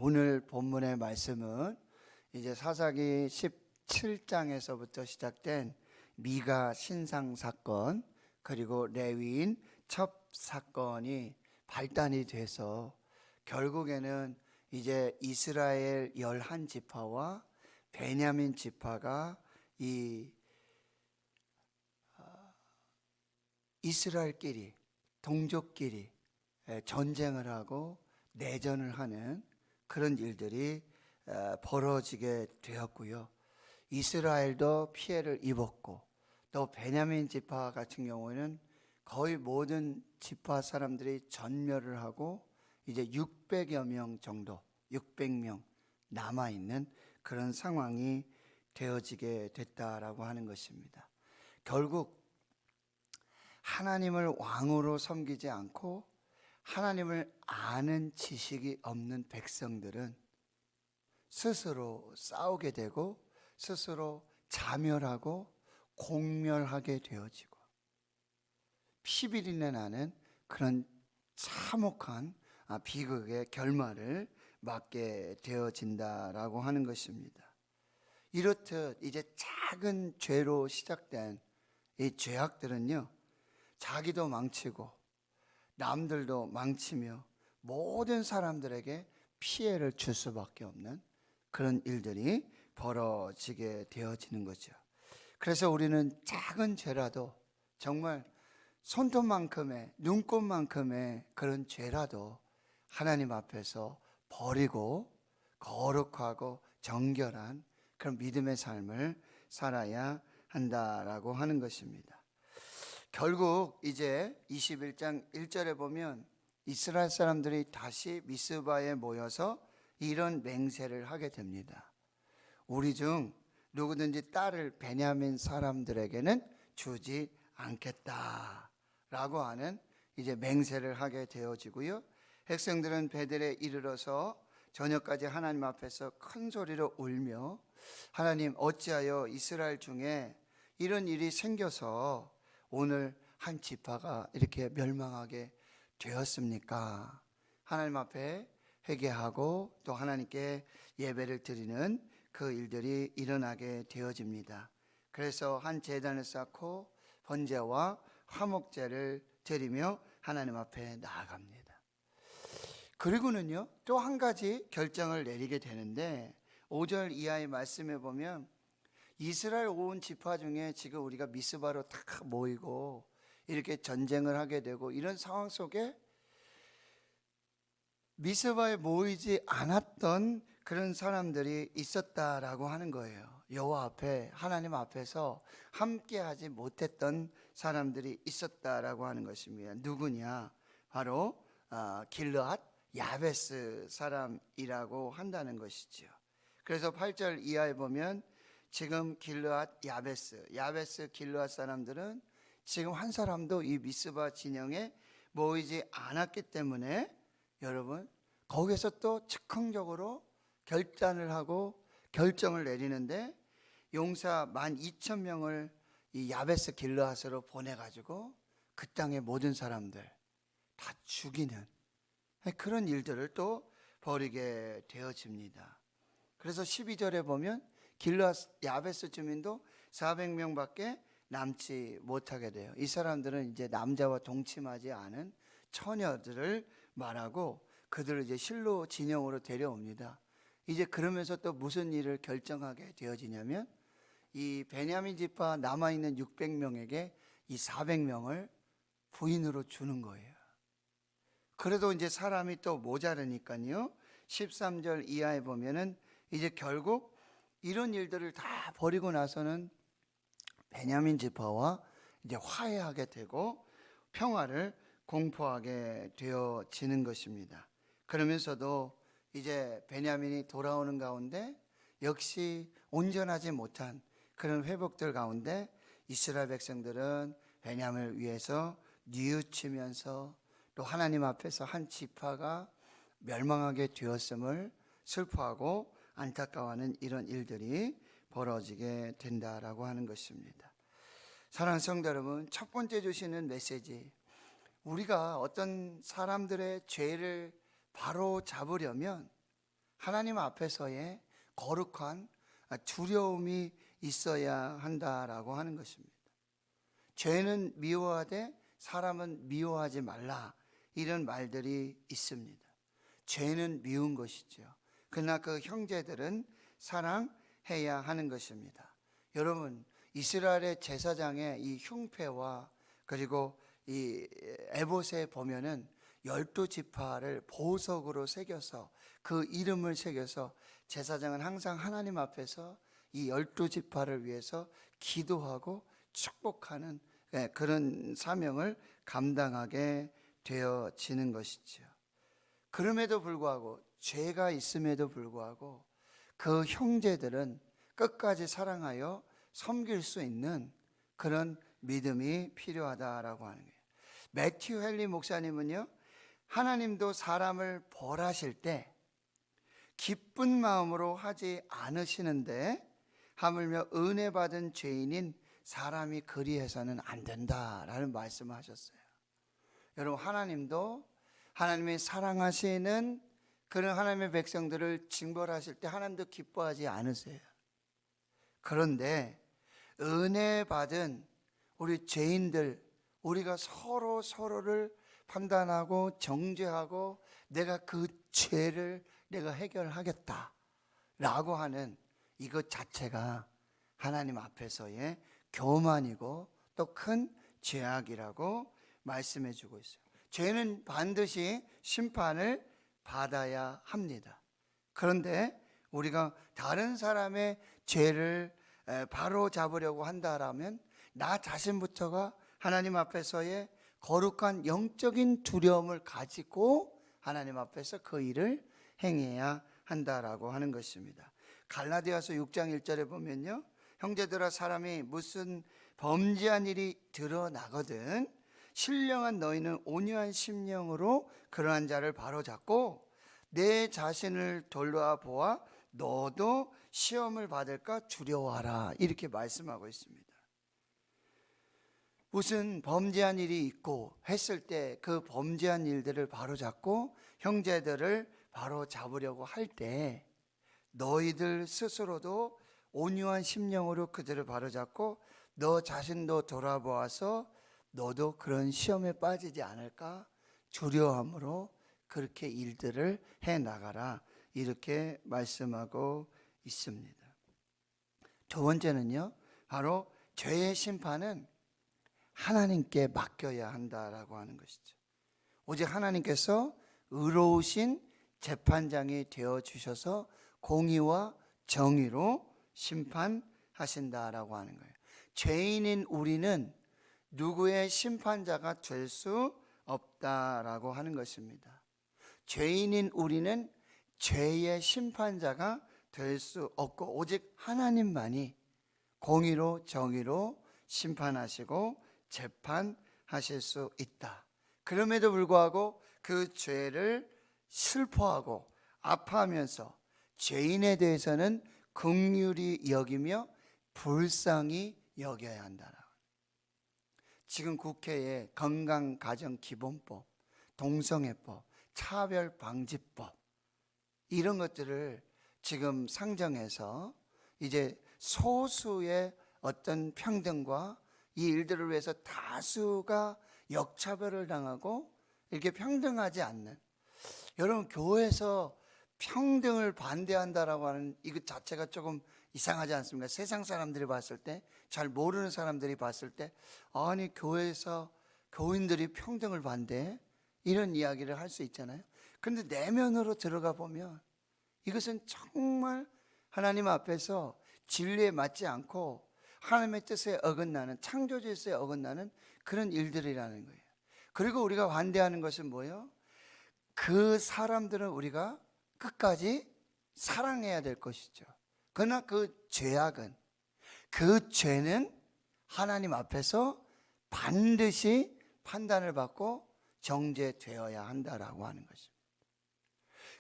오늘 본문의 말씀은 이제 사사기 17장에서부터 시작된 미가 신상 사건, 그리고 레위인 첩 사건이 발단이 돼서 결국에는 이제 이스라엘 11지파와 베냐민 지파가 이 이스라엘끼리, 동족끼리 전쟁을 하고 내전을 하는 그런 일들이 벌어지게 되었고요. 이스라엘도 피해를 입었고, 또 베냐민 지파 같은 경우에는 거의 모든 지파 사람들이 전멸을 하고 이제 600여 명 정도, 600명 남아있는 그런 상황이 되어지게 됐다라고 하는 것입니다. 결국 하나님을 왕으로 섬기지 않고 하나님을 아는 지식이 없는 백성들은 스스로 싸우게 되고 스스로 자멸하고 공멸하게 되어지고 피비린내 나는 그런 참혹한 비극의 결말을 맞게 되어진다라고 하는 것입니다. 이렇듯 이제 작은 죄로 시작된 이 죄악들은요, 자기도 망치고 남들도 망치며 모든 사람들에게 피해를 줄 수밖에 없는 그런 일들이 벌어지게 되어지는 거죠. 그래서 우리는 작은 죄라도, 정말 손톱만큼의, 눈곱만큼의 그런 죄라도 하나님 앞에서 버리고 거룩하고 정결한 그런 믿음의 삶을 살아야 한다라고 하는 것입니다. 결국 이제 21장 1절에 보면 이스라엘 사람들이 다시 미스바에 모여서 이런 맹세를 하게 됩니다. 우리 중 누구든지 딸을 베냐민 사람들에게는 주지 않겠다라고 하는 이제 맹세를 하게 되어지고요. 백성들은 베델에 이르러서 저녁까지 하나님 앞에서 큰 소리로 울며, 하나님, 어찌하여 이스라엘 중에 이런 일이 생겨서 오늘 한 지파가 이렇게 멸망하게 되었습니까? 하나님 앞에 회개하고 또 하나님께 예배를 드리는 그 일들이 일어나게 되어집니다. 그래서 한 제단을 쌓고 번제와 화목제를 드리며 하나님 앞에 나아갑니다. 그리고는요, 또 한 가지 결정을 내리게 되는데 5절 이하의 말씀에 보면 이스라엘 온 지파 중에 지금 우리가 미스바로 다 모이고 이렇게 전쟁을 하게 되고 이런 상황 속에 미스바에 모이지 않았던 그런 사람들이 있었다라고 하는 거예요. 여호와 앞에, 하나님 앞에서 함께하지 못했던 사람들이 있었다라고 하는 것입니다. 누구냐? 바로 길르앗 야베스 사람이라고 한다는 것이죠. 그래서 8절 이하에 보면 지금 길르앗 야베스 길르앗 사람들은 지금 한 사람도 이 미스바 진영에 모이지 않았기 때문에 여러분, 거기서 또 즉흥적으로 결단을 하고 결정을 내리는데 용사 12,000명을 이 야베스 길르앗으로 보내가지고 그 땅의 모든 사람들 다 죽이는 그런 일들을 또 벌이게 되어집니다. 그래서 12절에 보면 길르앗 야베스 주민도 400명밖에 남지 못하게 돼요. 이 사람들은 이제 남자와 동침하지 않은 처녀들을 말하고 그들을 이제 실로 진영으로 데려옵니다. 이제 그러면서 또 무슨 일을 결정하게 되어지냐면 이 베냐민 지파 남아있는 600명에게 이 400명을 부인으로 주는 거예요. 그래도 이제 사람이 또 모자르니까요. 13절 이하에 보면은 이제 결국 이런 일들을 다 버리고 나서는 베냐민 지파와 이제 화해하게 되고 평화를 공포하게 되어지는 것입니다. 그러면서도 이제 베냐민이 돌아오는 가운데 역시 온전하지 못한 그런 회복들 가운데 이스라엘 백성들은 베냐민을 위해서 뉘우치면서 또 하나님 앞에서 한 지파가 멸망하게 되었음을 슬퍼하고 안타까워하는 이런 일들이 벌어지게 된다라고 하는 것입니다. 사랑하는 성도 여러분, 첫 번째 주시는 메시지, 우리가 어떤 사람들의 죄를 바로 잡으려면 하나님 앞에서의 거룩한 두려움이 있어야 한다라고 하는 것입니다. 죄는 미워하되 사람은 미워하지 말라, 이런 말들이 있습니다. 죄는 미운 것이죠. 그러나 그 형제들은 사랑해야 하는 것입니다. 여러분, 이스라엘의 제사장의 이 흉패와 그리고 이 에봇에 보면은 12지파를 보석으로 새겨서 그 이름을 새겨서 제사장은 항상 하나님 앞에서 이 12지파를 위해서 기도하고 축복하는 그런 사명을 감당하게 되어지는 것이죠. 그럼에도 불구하고, 죄가 있음에도 불구하고 그 형제들은 끝까지 사랑하여 섬길 수 있는 그런 믿음이 필요하다라고 하는 거예요. 매튜 헨리 목사님은요, 하나님도 사람을 벌하실 때 기쁜 마음으로 하지 않으시는데 하물며 은혜 받은 죄인인 사람이 그리해서는 안 된다라는 말씀을 하셨어요. 여러분, 하나님도 하나님이 사랑하시는 그런 하나님의 백성들을 징벌하실 때 하나님도 기뻐하지 않으세요. 그런데 은혜 받은 우리 죄인들, 우리가 서로 서로를 판단하고 정죄하고 내가 그 죄를 내가 해결하겠다 라고 하는 이것 자체가 하나님 앞에서의 교만이고 또 큰 죄악이라고 말씀해 주고 있어요. 죄는 반드시 심판을 받아야 합니다. 그런데 우리가 다른 사람의 죄를 바로 잡으려고 한다라면 나 자신부터가 하나님 앞에서의 거룩한 영적인 두려움을 가지고 하나님 앞에서 그 일을 행해야 한다라고 하는 것입니다. 갈라디아서 6장 1절에 보면요, 형제들아, 사람이 무슨 범죄한 일이 드러나거든 신령한 너희는 온유한 심령으로 그러한 자를 바로잡고 내 자신을 돌아보아 너도 시험을 받을까 두려워하라, 이렇게 말씀하고 있습니다. 무슨 범죄한 일이 있고 했을 때 그 범죄한 일들을 바로잡고 형제들을 바로잡으려고 할 때 너희들 스스로도 온유한 심령으로 그들을 바로잡고 너 자신도 돌아보아서 너도 그런 시험에 빠지지 않을까 두려움으로 그렇게 일들을 해나가라, 이렇게 말씀하고 있습니다. 두 번째는요, 바로 죄의 심판은 하나님께 맡겨야 한다라고 하는 것이죠. 오직 하나님께서 의로우신 재판장이 되어 주셔서 공의와 정의로 심판하신다라고 하는 거예요. 죄인인 우리는 누구의 심판자가 될 수 없다라고 하는 것입니다. 죄인인 우리는 죄의 심판자가 될 수 없고 오직 하나님만이 공의로 정의로 심판하시고 재판하실 수 있다. 그럼에도 불구하고 그 죄를 슬퍼하고 아파하면서 죄인에 대해서는 긍휼히 여기며 불쌍히 여겨야 한다. 지금 국회에 건강가정기본법, 동성애법, 차별방지법 이런 것들을 지금 상정해서 이제 소수의 어떤 평등과 이 일들을 위해서 다수가 역차별을 당하고 이렇게 평등하지 않는, 여러분, 교회에서 평등을 반대한다라고 하는 이것 자체가 조금 이상하지 않습니까? 세상 사람들이 봤을 때, 잘 모르는 사람들이 봤을 때, 아니 교회에서 교인들이 평등을 반대해? 이런 이야기를 할 수 있잖아요. 그런데 내면으로 들어가 보면 이것은 정말 하나님 앞에서 진리에 맞지 않고 하나님의 뜻에 어긋나는, 창조 질서에 어긋나는 그런 일들이라는 거예요. 그리고 우리가 반대하는 것은 뭐예요? 그 사람들은 우리가 끝까지 사랑해야 될 것이죠. 그러나 그 죄악은, 그 죄는 하나님 앞에서 반드시 판단을 받고 정죄되어야 한다라고 하는 것입니다.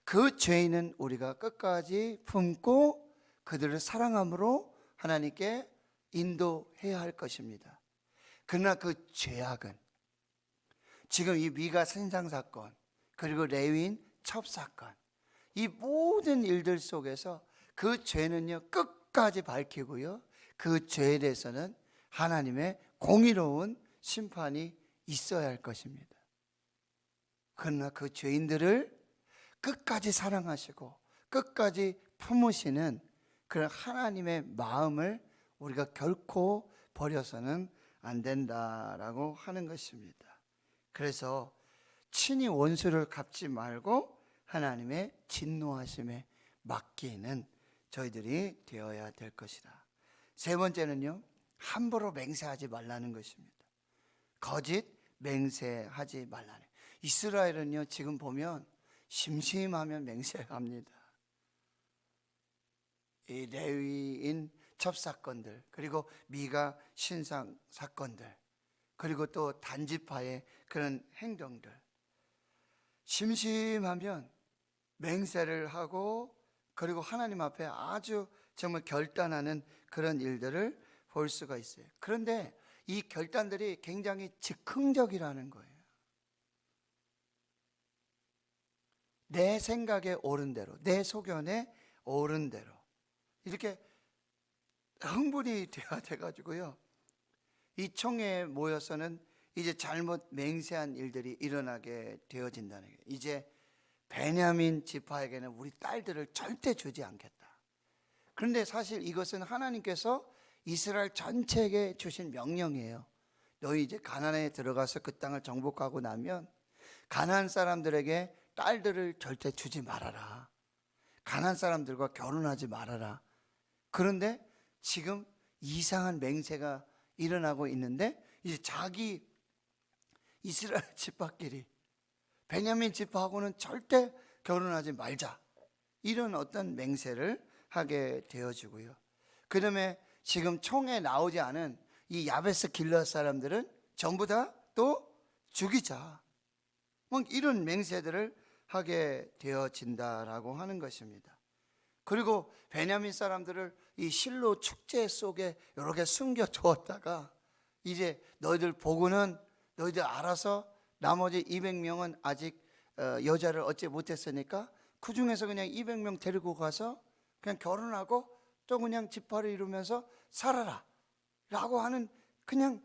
그 죄인은 우리가 끝까지 품고 그들을 사랑함으로 하나님께 인도해야 할 것입니다. 그러나 그 죄악은, 지금 이 미가 산상사건 그리고 레위인 첩사건, 이 모든 일들 속에서 그 죄는요 끝까지 밝히고요, 그 죄에 대해서는 하나님의 공의로운 심판이 있어야 할 것입니다. 그러나 그 죄인들을 끝까지 사랑하시고 끝까지 품으시는 그런 하나님의 마음을 우리가 결코 버려서는 안 된다라고 하는 것입니다. 그래서 친히 원수를 갚지 말고 하나님의 진노하심에 맡기는 저희들이 되어야 될 것이다. 세 번째는요, 함부로 맹세하지 말라는 것입니다. 거짓 맹세하지 말라는. 이스라엘은요 지금 보면 심심하면 맹세합니다. 이 레위인 첩사건들, 그리고 미가 신상 사건들, 그리고 또 단지파의 그런 행동들, 심심하면 맹세를 하고 그리고 하나님 앞에 아주 정말 결단하는 그런 일들을 볼 수가 있어요. 그런데 이 결단들이 굉장히 즉흥적이라는 거예요. 내 생각에 옳은 대로, 내 소견에 옳은 대로 이렇게 흥분이 되어야 돼가지고요, 이 총회에 모여서는 이제 잘못 맹세한 일들이 일어나게 되어진다는 거예요. 이제 베냐민 지파에게는 우리 딸들을 절대 주지 않겠다. 그런데 사실 이것은 하나님께서 이스라엘 전체에게 주신 명령이에요. 너희 이제 가나안에 들어가서 그 땅을 정복하고 나면 가나안 사람들에게 딸들을 절대 주지 말아라. 가나안 사람들과 결혼하지 말아라. 그런데 지금 이상한 맹세가 일어나고 있는데 이제 자기 이스라엘 지파끼리 베냐민 지파하고는 절대 결혼하지 말자, 이런 어떤 맹세를 하게 되어지고요. 그다음에 지금 총에 나오지 않은 이 야베스 길르앗 사람들은 전부 다 또 죽이자, 뭐 이런 맹세들을 하게 되어진다라고 하는 것입니다. 그리고 베냐민 사람들을 이 실로 축제 속에 이렇게 숨겨두었다가 이제 너희들 보고는 너희들 알아서 나머지 200명은 아직 여자를 얻지 못했으니까 그 중에서 그냥 200명 데리고 가서 그냥 결혼하고 또 그냥 지파를 이루면서 살아라 라고 하는, 그냥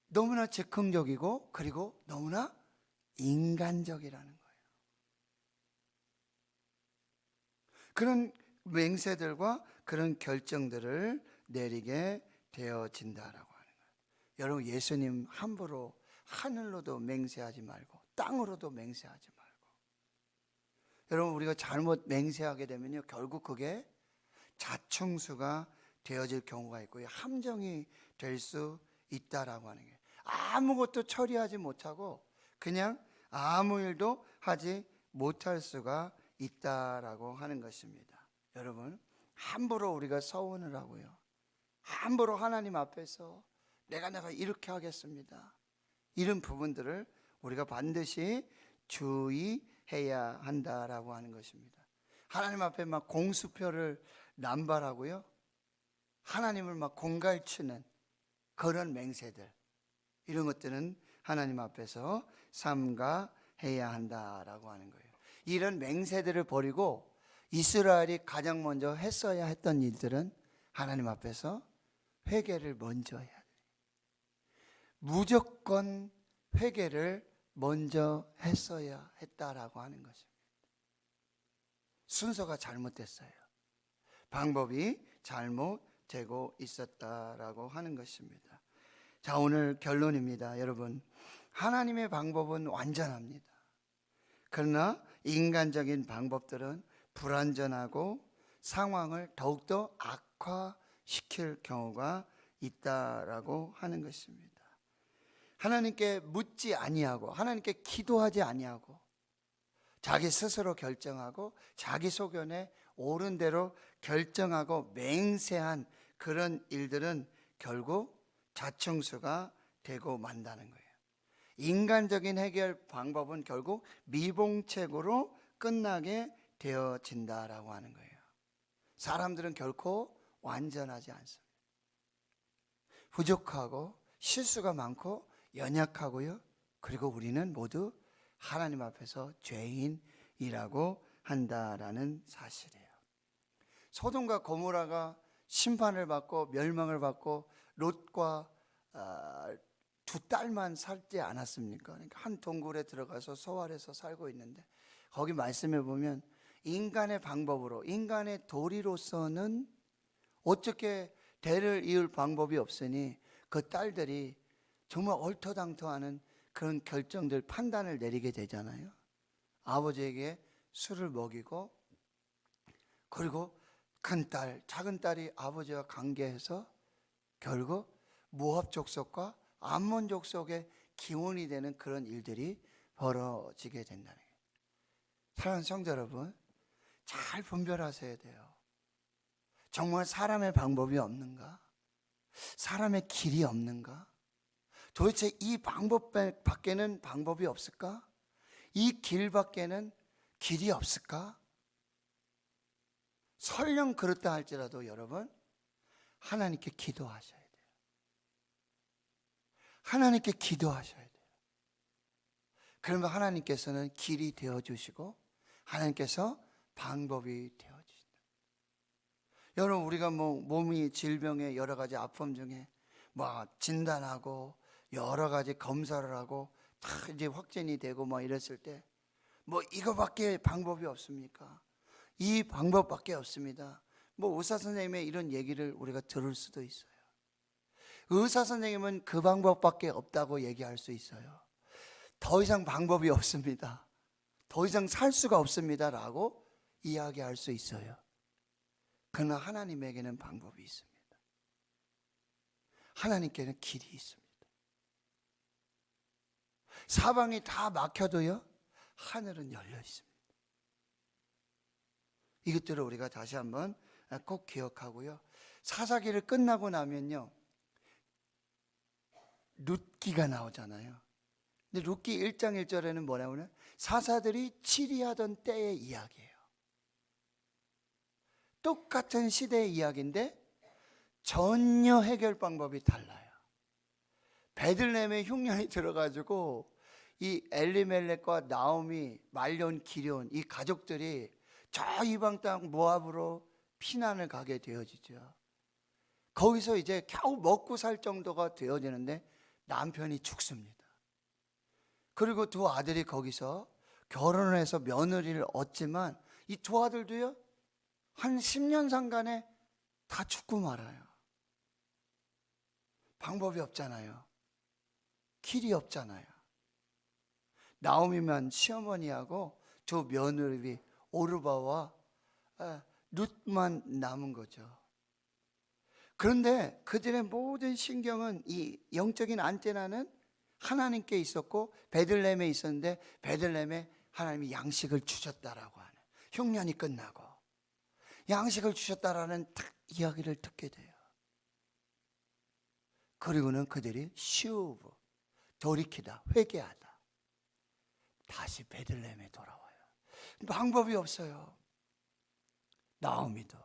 너무나 즉흥적이고 그리고 너무나 인간적이라는 거예요. 그런 맹세들과 그런 결정들을 내리게 되어진다라고 하는 거예요. 여러분, 예수님 함부로 하늘로도 맹세하지 말고 땅으로도 맹세하지 말고. 여러분, 우리가 잘못 맹세하게 되면요 결국 그게 자충수가 되어질 경우가 있고요, 함정이 될 수 있다라고 하는 거예요. 아무것도 처리하지 못하고 그냥 아무 일도 하지 못할 수가 있다라고 하는 것입니다. 여러분, 함부로 우리가 서원을 하고요, 함부로 하나님 앞에서 내가 이렇게 하겠습니다, 이런 부분들을 우리가 반드시 주의해야 한다라고 하는 것입니다. 하나님 앞에 막 공수표를 남발하고요, 하나님을 막 공갈치는 그런 맹세들, 이런 것들은 하나님 앞에서 삼가해야 한다라고 하는 거예요. 이런 맹세들을 버리고 이스라엘이 가장 먼저 했어야 했던 일들은 하나님 앞에서 회개를 먼저 해야 돼요. 무조건 회개를 먼저 했어야 했다라고 하는 것입니다. 순서가 잘못됐어요. 방법이 잘못되고 있었다라고 하는 것입니다. 자, 오늘 결론입니다. 여러분, 하나님의 방법은 완전합니다. 그러나 인간적인 방법들은 불완전하고 상황을 더욱더 악화시킬 경우가 있다라고 하는 것입니다. 하나님께 묻지 아니하고 하나님께 기도하지 아니하고 자기 스스로 결정하고 자기 소견에 옳은 대로 결정하고 맹세한 그런 일들은 결국 자충수가 되고 만다는 거예요. 인간적인 해결 방법은 결국 미봉책으로 끝나게 되어진다라고 하는 거예요. 사람들은 결코 완전하지 않습니다. 부족하고 실수가 많고 연약하고요, 그리고 우리는 모두 하나님 앞에서 죄인이라고 한다라는 사실이에요. 소돔과 고모라가 심판을 받고 멸망을 받고 롯과 두 딸만 살지 않았습니까? 그러니까 한 동굴에 들어가서 소활해서 살고 있는데, 거기 말씀해 보면 인간의 방법으로, 인간의 도리로서는 어떻게 대를 이을 방법이 없으니 그 딸들이 정말 얼토당토하는 그런 결정들, 판단을 내리게 되잖아요. 아버지에게 술을 먹이고, 그리고 큰딸, 작은딸이 아버지와 관계해서 결국 모압 족속과 암몬 족속의 기원이 되는 그런 일들이 벌어지게 된다는 거예요. 사랑하는 성도 여러분, 잘 분별하셔야 돼요. 정말 사람의 방법이 없는가? 사람의 길이 없는가? 도대체 이 방법 밖에는 방법이 없을까? 이 길 밖에는 길이 없을까? 설령 그렇다 할지라도 여러분, 하나님께 기도하셔야 돼요. 하나님께 기도하셔야 돼요. 그러면 하나님께서는 길이 되어주시고 하나님께서 방법이 되어주신다. 여러분, 우리가 몸이 질병에 여러 가지 아픔 중에 진단하고 여러 가지 검사를 하고 다 이제 확진이 되고 이랬을 때 이거밖에 방법이 없습니까? 이 방법밖에 없습니다. 의사 선생님의 이런 얘기를 우리가 들을 수도 있어요. 의사 선생님은 그 방법밖에 없다고 얘기할 수 있어요. 더 이상 방법이 없습니다. 더 이상 살 수가 없습니다 라고 이야기할 수 있어요. 그러나 하나님에게는 방법이 있습니다. 하나님께는 길이 있습니다. 사방이 다 막혀도요, 하늘은 열려 있습니다. 이것들을 우리가 다시 한번 꼭 기억하고요. 사사기를 끝나고 나면요, 룻기가 나오잖아요. 근데 룻기 1장 1절에는 뭐냐면 사사들이 치리하던 때의 이야기예요. 똑같은 시대의 이야기인데 전혀 해결 방법이 달라요. 베들레헴에 흉년이 들어가지고 이 엘리멜렉과 나오미, 말론, 기럧 이 가족들이 저 이방 땅 모압으로 피난을 가게 되어지죠. 거기서 이제 겨우 먹고 살 정도가 되어지는데 남편이 죽습니다. 그리고 두 아들이 거기서 결혼을 해서 며느리를 얻지만 이 두 아들도요, 한 10년 상간에 다 죽고 말아요. 방법이 없잖아요. 길이 없잖아요. 나오미만 시어머니하고 두 며느리 오르바와 룻만 남은 거죠. 그런데 그들의 모든 신경은, 이 영적인 안테나는 하나님께 있었고 베들레헴에 있었는데, 베들레헴에 하나님이 양식을 주셨다라고 하는, 흉년이 끝나고 양식을 주셨다라는 딱 이야기를 듣게 돼요. 그리고는 그들이 슈브, 돌이키다, 회개하다, 다시 베들레헴에 돌아와요. 방법이 없어요. 나오미도,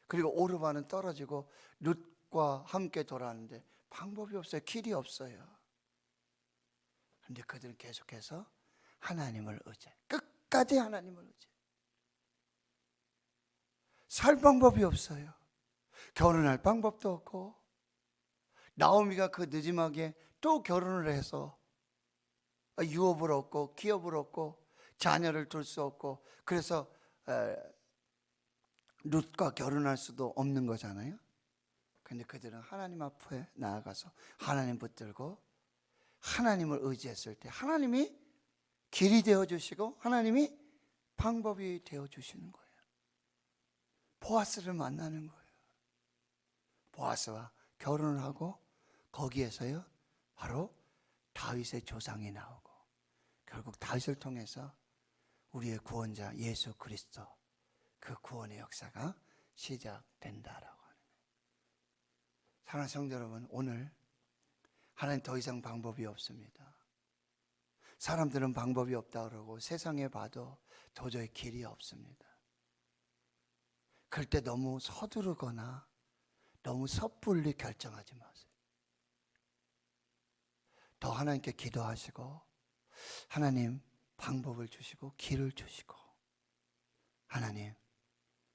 그리고 오르바는 떨어지고 룻과 함께 돌아가는데 방법이 없어요. 길이 없어요. 그런데 그들은 계속해서 하나님을 의지해, 끝까지 하나님을 의지해. 살 방법이 없어요. 결혼할 방법도 없고, 나오미가 그 늦지막에 또 결혼을 해서 유업을 얻고 기업을 얻고 자녀를 둘 수 없고, 그래서 룻과 결혼할 수도 없는 거잖아요. 근데 그들은 하나님 앞에 나아가서 하나님 붙들고 하나님을 의지했을 때 하나님이 길이 되어주시고 하나님이 방법이 되어주시는 거예요. 보아스를 만나는 거예요. 보아스와 결혼을 하고 거기에서요, 바로 다윗의 조상이 나오고 결국 다윗을 통해서 우리의 구원자 예수 그리스도, 그 구원의 역사가 시작된다라고 하는 거예요. 사랑하는 성도 여러분, 오늘 하나님 더 이상 방법이 없습니다. 사람들은 방법이 없다 그러고 세상에 봐도 도저히 길이 없습니다. 그럴 때 너무 서두르거나 너무 섣불리 결정하지 마세요. 더 하나님께 기도하시고 하나님 방법을 주시고 길을 주시고 하나님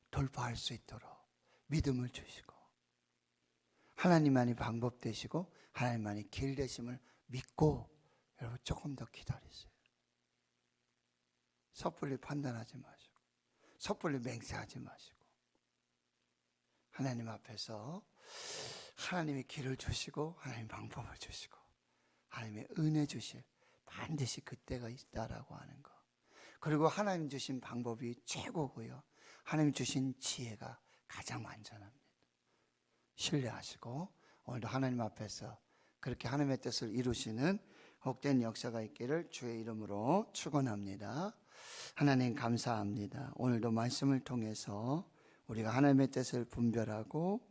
돌파할 수 있도록 믿음을 주시고 하나님만이 방법 되시고 하나님만이 길 되심을 믿고 여러분 조금 더 기다리세요. 섣불리 판단하지 마시고 섣불리 맹세하지 마시고 하나님 앞에서 하나님이 길을 주시고 하나님 방법을 주시고 하나님의 은혜 주실 반드시 그때가 있다라고 하는 거. 그리고 하나님 주신 방법이 최고고요. 하나님 주신 지혜가 가장 완전합니다. 신뢰하시고 오늘도 하나님 앞에서 그렇게 하나님의 뜻을 이루시는 복된 역사가 있기를 주의 이름으로 축원합니다. 하나님 감사합니다. 오늘도 말씀을 통해서 우리가 하나님의 뜻을 분별하고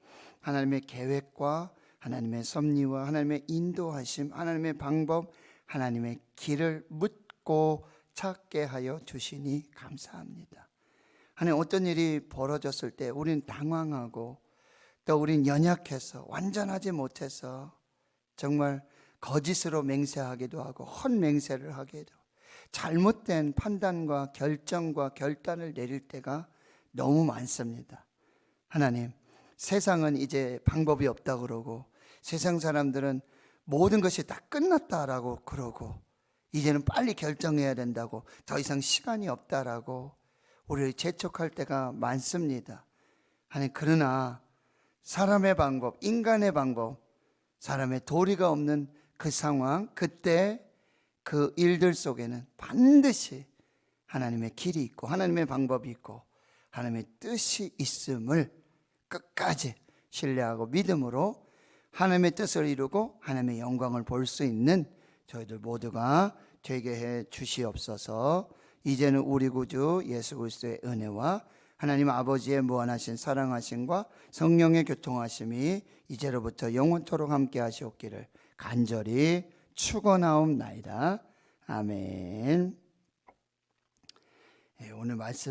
하나님의 계획과 하나님의 섭리와 하나님의 인도하심, 하나님의 방법, 하나님의 길을 묻고 찾게 하여 주시니 감사합니다. 하나님 어떤 일이 벌어졌을 때 우리는 당황하고 또 우리는 연약해서 완전하지 못해서 정말 거짓으로 맹세하기도 하고 헛맹세를 하기도 하고 잘못된 판단과 결정과 결단을 내릴 때가 너무 많습니다. 하나님, 세상은 이제 방법이 없다 그러고 세상 사람들은 모든 것이 다 끝났다라고 그러고 이제는 빨리 결정해야 된다고 더 이상 시간이 없다라고 우리를 재촉할 때가 많습니다. 하나님, 그러나 사람의 방법, 인간의 방법, 사람의 도리가 없는 그 상황, 그때 그 일들 속에는 반드시 하나님의 길이 있고 하나님의 방법이 있고 하나님의 뜻이 있음을 끝까지 신뢰하고 믿음으로 하나님의 뜻을 이루고 하나님의 영광을 볼 수 있는 저희들 모두가 되게 해 주시옵소서. 이제는 우리 구주 예수 그리스도의 은혜와 하나님 아버지의 무한하신 사랑하심과 성령의 교통하심이 이제로부터 영원토록 함께 하시옵기를 간절히 축원하옵나이다. 아멘. 오늘 말씀